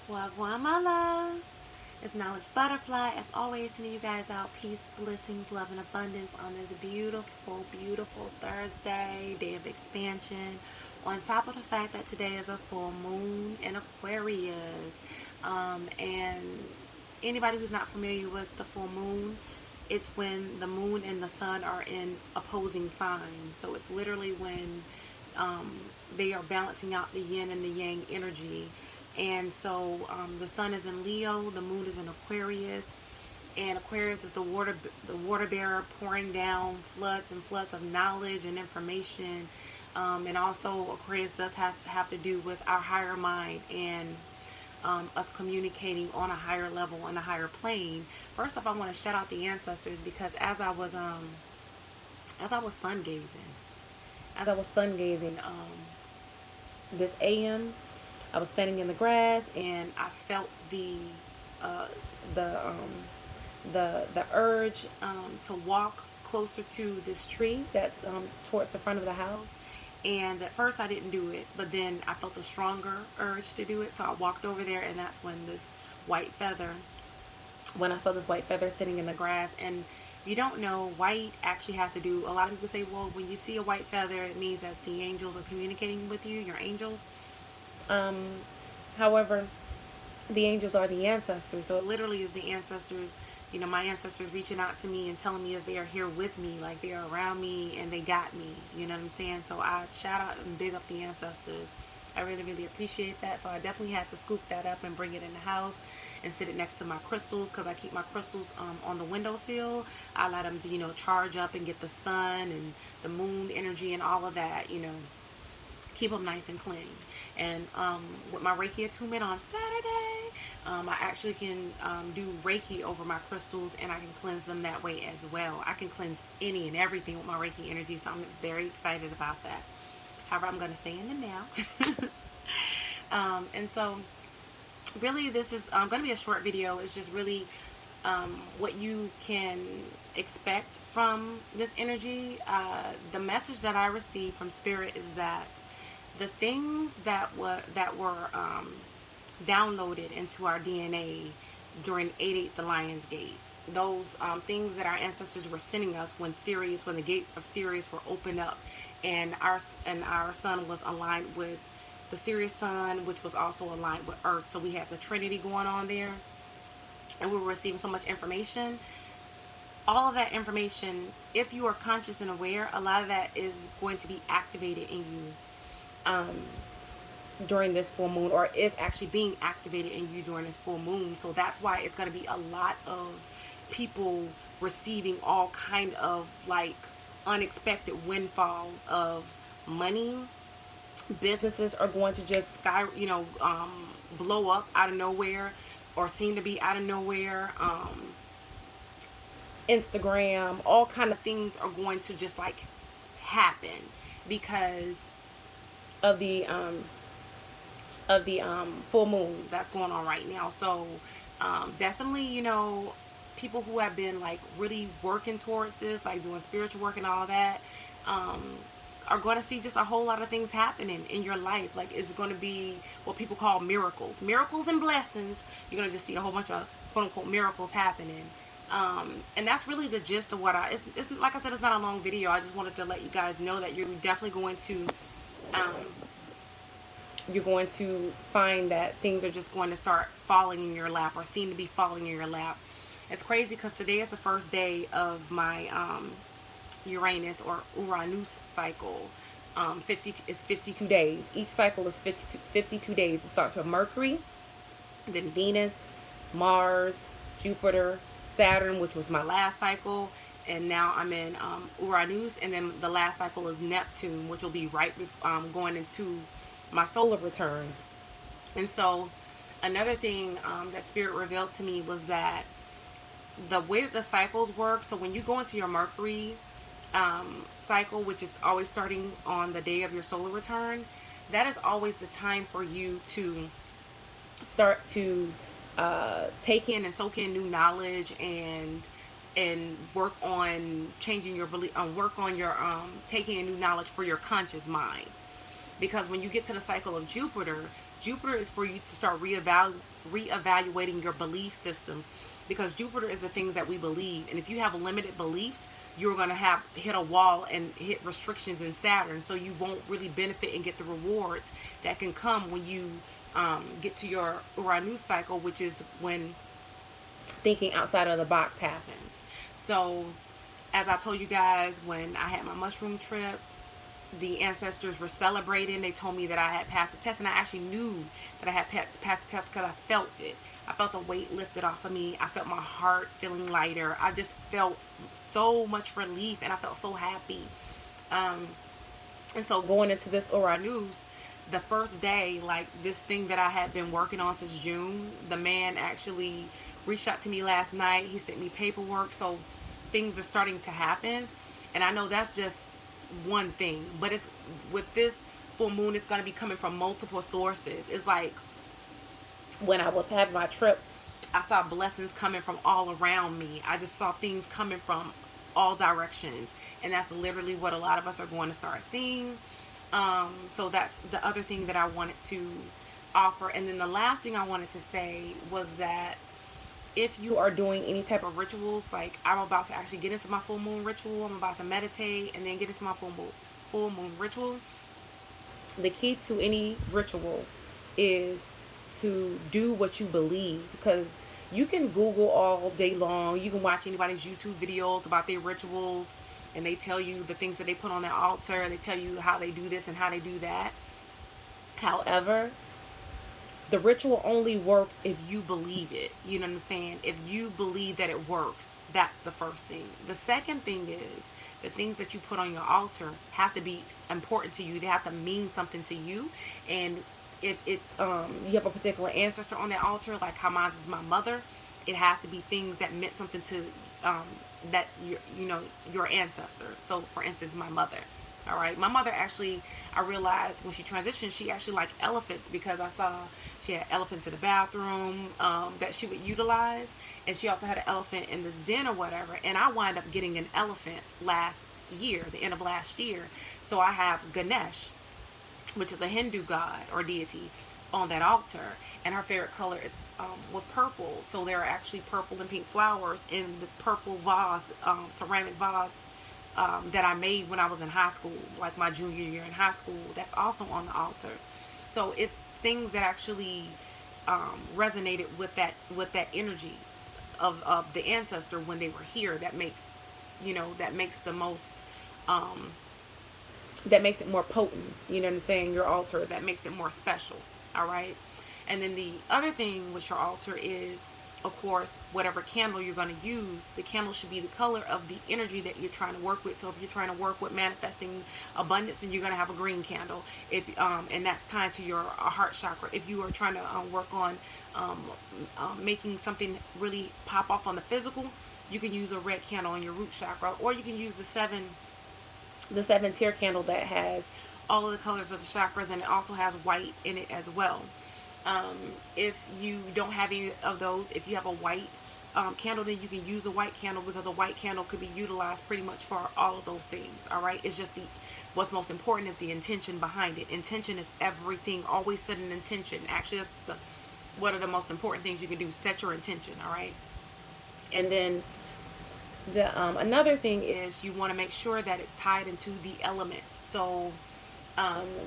Wagwan, my loves. It's Knowledge Butterfly. As always, sending you guys out peace, blessings, love, and abundance on this beautiful, beautiful Thursday, day of expansion. On top of the fact that today is a full moon in Aquarius. And anybody who's not familiar with the full moon, it's when the moon and the sun are in opposing signs. So it's literally when they are balancing out the yin and the yang energy. And so the sun is in Leo, the moon is in Aquarius, and Aquarius is the water bearer, pouring down floods and floods of knowledge and information. And also Aquarius does have to do with our higher mind and us communicating on a higher level, on a higher plane. First off, I want to shout out the ancestors, because as I was sun gazing this AM, I was standing in the grass and I felt the urge to walk closer to this tree that's towards the front of the house. And at first I didn't do it, but then I felt a stronger urge to do it, so I walked over there, and that's when I saw this white feather sitting in the grass. And if you don't know, white actually has to do, a lot of people say, well, when you see a white feather, it means that the angels are communicating with you, your angels. However, the angels are the ancestors, so it literally is the ancestors, my ancestors reaching out to me and telling me that they are here with me, like they are around me and they got me, you know what I'm saying? So I shout out and big up the ancestors. I really, really appreciate that. So I definitely had to scoop that up and bring it in the house and sit it next to my crystals, because I keep my crystals on the windowsill. I allow them to, charge up and get the sun and the moon energy and all of that, keep them nice and clean. And with my Reiki attunement on Saturday, I actually can do Reiki over my crystals, and I can cleanse them that way as well. I can cleanse any and everything with my Reiki energy, so I'm very excited about that. However, I'm going to stay in the now. And so really this is going to be a short video. It's just really what you can expect from this energy. The message that I received from Spirit is that the things that were downloaded into our DNA during 8/8 the Lion's Gate, those things that our ancestors were sending us when the gates of Sirius were opened up, and our sun was aligned with the Sirius sun, which was also aligned with Earth. So we had the Trinity going on there, and we were receiving so much information. All of that information, if you are conscious and aware, a lot of that is going to be activated in you during this full moon, or is actually being activated in you during this full moon. So that's why it's going to be a lot of people receiving all kind of like unexpected windfalls of money. Businesses are going to just blow up out of nowhere, or seem to be out of nowhere. Instagram, all kind of things are going to just like happen because of the full moon that's going on right now. So definitely, people who have been like really working towards this, like doing spiritual work and all that, are going to see just a whole lot of things happening in your life. Like, it's going to be what people call miracles and blessings. You're going to just see a whole bunch of quote unquote miracles happening. And that's really the gist of what it's like I said, it's not a long video. I just wanted to let you guys know that you're definitely going to find that things are just going to start falling in your lap, or seem to be falling in your lap. It's crazy because today is the first day of my Uranus or Uranus cycle. 52 days. Each cycle is 52 days. It starts with Mercury, then Venus, Mars, Jupiter, Saturn, which was my last cycle, and now I'm in Uranus, and then the last cycle is Neptune, which will be right going into my solar return. And so another thing that Spirit revealed to me was that the way that the cycles work, so when you go into your Mercury cycle, which is always starting on the day of your solar return, that is always the time for you to start to take in and soak in new knowledge and work on changing your belief, work on your taking in new knowledge for your conscious mind. Because when you get to the cycle of Jupiter, Jupiter is for you to start reevaluating your belief system, because Jupiter is the things that we believe. And if you have limited beliefs, you're going to have hit a wall and hit restrictions in Saturn. So you won't really benefit and get the rewards that can come when you get to your Uranus cycle, which is when thinking outside of the box happens. So as I told you guys, when I had my mushroom trip, the ancestors were celebrating. They told me that I had passed the test, and I actually knew that I had passed the test because I felt it. I felt the weight lifted off of me. I felt my heart feeling lighter. I just felt so much relief, and I felt so happy. And so going into this Uranus, the first day, like this thing that I had been working on since June, the man actually reached out to me last night. He sent me paperwork, so things are starting to happen. And I know that's just one thing, but it's with this full moon, it's going to be coming from multiple sources. It's like when I was having my trip, I saw blessings coming from all around me. I just saw things coming from all directions, and that's literally what a lot of us are going to start seeing. So that's the other thing that I wanted to offer. And then the last thing I wanted to say was that if you are doing any type of rituals, like I'm about to actually get into my full moon ritual, I'm about to meditate and then get into my full moon ritual. The key to any ritual is to do what you believe, because you can Google all day long, you can watch anybody's YouTube videos about their rituals, and they tell you the things that they put on their altar, they tell you how they do this and how they do that. However, the ritual only works if you believe it. You know what I'm saying? If you believe that it works, that's the first thing. The second thing is the things that you put on your altar have to be important to you. They have to mean something to you. And if it's you have a particular ancestor on that altar, like how mine is my mother, it has to be things that meant something to that your ancestor. So for instance, my mother. All right, my mother actually, I realized when she transitioned, she actually liked elephants, because I saw she had elephants in the bathroom that she would utilize, and she also had an elephant in this den or whatever. And I wind up getting an elephant last year, the end of last year. So I have Ganesh, which is a Hindu god or deity, on that altar, and her favorite color is was purple. So there are actually purple and pink flowers in this purple vase, ceramic vase. That I made when I was in high school, like my junior year in high school, that's also on the altar. So it's things that actually resonated with that energy of the ancestor when they were here. That makes the most that makes it more potent. You know what I'm saying? Your altar, that makes it more special. All right. And then the other thing with your altar is, of course, whatever candle you're going to use, the candle should be the color of the energy that you're trying to work with. So if you're trying to work with manifesting abundance, then you're going to have a green candle. If and that's tied to your heart chakra. If you are trying to work on making something really pop off on the physical, you can use a red candle in your root chakra, or you can use the seven tier candle that has all of the colors of the chakras, and it also has white in it as well. If you don't have any of those, if you have a white candle, then you can use a white candle, because a white candle could be utilized pretty much for all of those things. All right, it's just what's most important is the intention behind it. Intention is everything. Always set an intention. Actually, that's one of the most important things you can do. Set your intention. All right, and then another thing is you want to make sure that it's tied into the elements. So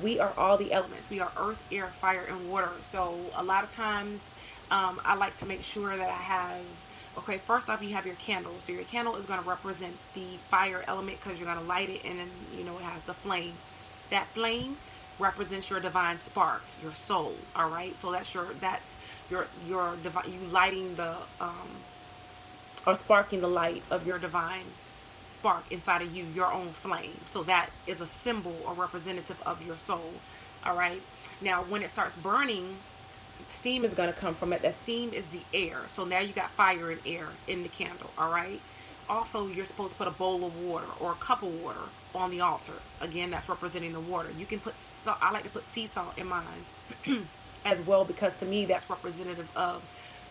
we are all the elements. We are earth, air, fire, and water. So a lot of times I like to make sure that I have, okay, first off, you have your candle. So your candle is going to represent the fire element, because you're going to light it, and then it has the flame. That flame represents your divine spark, your soul. All right, so that's your divine, you lighting the or sparking the light of your divine spark inside of you, your own flame. So that is a symbol or representative of your soul. All right, now when it starts burning, steam is going to come from it. That steam is the air. So now you got fire and air in the candle. All right, also you're supposed to put a bowl of water or a cup of water on the altar. Again, that's representing the water. You can put I like to put sea salt in mine as well, because to me that's representative of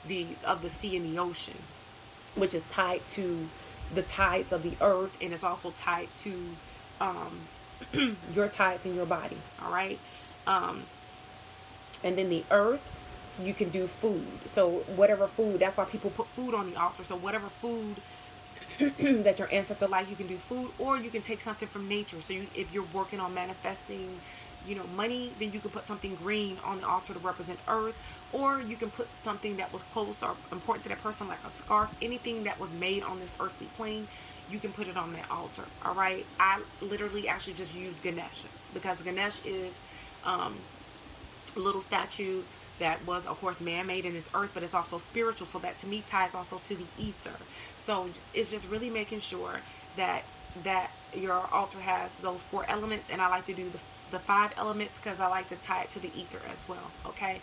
the sea and the ocean, which is tied to the tides of the earth, and it's also tied to your tides in your body. All right, And then the earth, you can do food. So whatever food, that's why people put food on the altar. So whatever food that your ancestor like, you can do food, or you can take something from nature. So if you're working on manifesting, money, then you can put something green on the altar to represent earth, or you can put something that was close or important to that person, like a scarf, anything that was made on this earthly plane. You can put it on that altar. All right. I literally actually just use Ganesh, because Ganesh is a little statue that was, of course, man-made in this earth, but it's also spiritual. So that to me ties also to the ether. So it's just really making sure that your altar has those 4 elements. And I like to do the 5 elements because I like to tie it to the ether as well. Okay.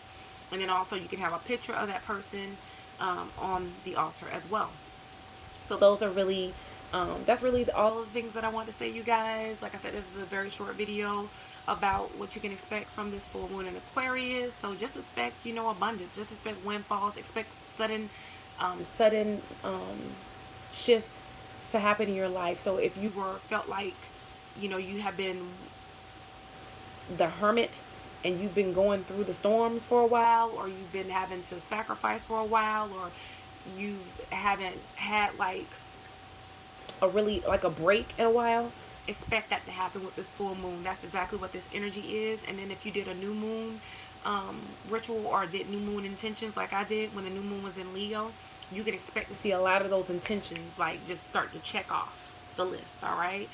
And then also you can have a picture of that person on the altar as well. So those are really that's really all of the things that I want to say, you guys. Like I said, this is a very short video about what you can expect from this full moon in Aquarius. So just expect, abundance. Just expect windfalls. Expect sudden shifts to happen in your life. So if you felt like, you have been the hermit and you've been going through the storms for a while, or you've been having to sacrifice for a while, or you haven't had like a break in a while, expect that to happen with this full moon. That's exactly what this energy is. And then if you did a new moon ritual, or did new moon intentions like I did when the new moon was in Leo, you can expect to see a lot of those intentions like just start to check off the list. All right.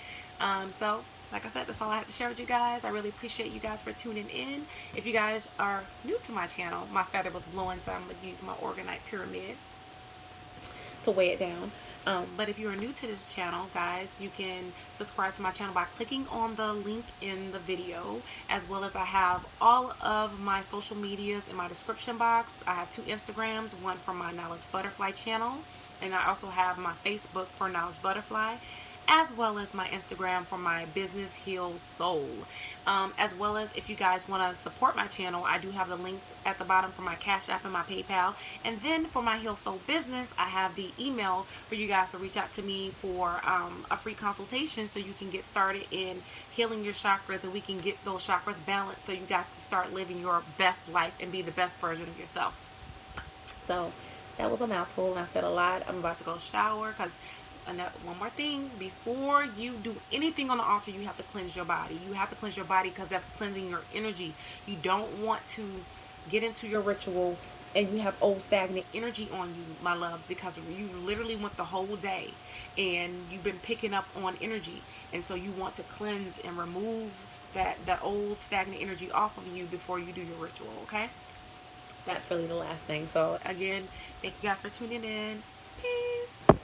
So like I said, that's all I have to share with you guys. I really appreciate you guys for tuning in. If you guys are new to my channel, my feather was blowing, so I'm going to use my organite pyramid to weigh it down. But if you are new to this channel, guys, you can subscribe to my channel by clicking on the link in the video, as well as I have all of my social medias in my description box. I have 2 Instagrams, one for my Knowledge Butterfly channel, and I also have my Facebook for Knowledge Butterfly, as well as my Instagram for my Business Heal Soul. As well as if you guys want to support my channel, I do have the links at the bottom for my CashApp and my PayPal. And then for my Heal Soul business, I have the email for you guys to reach out to me for a free consultation, so you can get started in healing your chakras, and we can get those chakras balanced so you guys can start living your best life and be the best version of yourself. So that was a mouthful, and I said a lot. I'm about to go shower, because one more thing, before you do anything on the altar, you have to cleanse your body. You have to cleanse your body, because that's cleansing your energy. You don't want to get into your ritual and you have old stagnant energy on you, my loves, because you literally went the whole day and you've been picking up on energy, and so you want to cleanse and remove that old stagnant energy off of you before you do your ritual. Okay, that's really the last thing. So again, thank you guys for tuning in. Peace.